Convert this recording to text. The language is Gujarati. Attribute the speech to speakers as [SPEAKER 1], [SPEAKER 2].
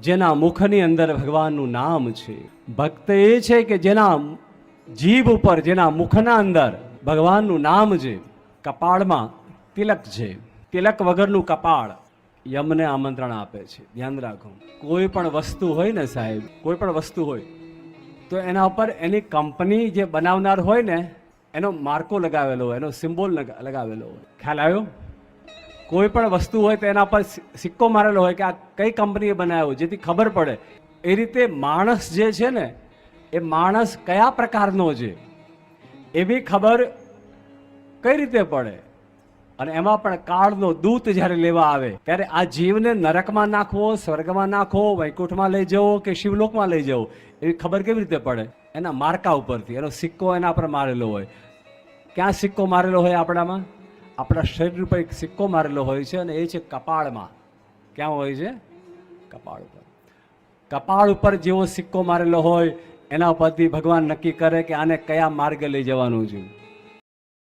[SPEAKER 1] જેના મુખની અંદર ભગવાનનું નામ છે. ભક્ત એ છે કે જેના જીભ ઉપર, જેના મુખના અંદર ભગવાનનું નામ છે. કપાળમાં તિલક છે. તિલક વગરનું કપાળ યમને આમંત્રણ આપે છે. ધ્યાન રાખો. કોઈ પણ વસ્તુ હોય ને સાહેબ, કોઈ પણ વસ્તુ હોય તો એના ઉપર એની કંપની જે બનાવનાર હોય ને એનો માર્કો લગાવેલો હોય, એનો સિમ્બોલ લગાવેલો હોય. ખ્યાલ આવ્યો? કોઈ પણ વસ્તુ હોય તો એના પર સિક્કો મારેલો હોય કે આ કઈ કંપનીએ બનાવ્યો, જેથી ખબર પડે. એ રીતે માણસ જે છે ને એ માણસ કયા પ્રકારનો છે એવી ખબર કઈ રીતે પડે? અને એમાં પણ કાળનો દૂત જ્યારે લેવા આવે ત્યારે આ જીવને નરકમાં નાખવો, સ્વર્ગમાં નાખવો, વૈકુંઠમાં લઈ જવો કે શિવલોકમાં લઈ જવો એવી ખબર કેવી રીતે પડે? એના માર્કા ઉપરથી. એનો સિક્કો એના પર મારેલો હોય. ક્યાં સિક્કો મારેલો હોય? આપણામાં, આપણા શરીર ઉપર એક સિક્કો મારેલો હોય છે અને એ છે કપાળમાં. ક્યાં હોય છે? કપાળ ઉપર. કપાળ ઉપર જેવો સિક્કો મારેલો હોય એના પરથી ભગવાન નક્કી કરે કે આને કયા માર્ગે લઈ જવાનું છે.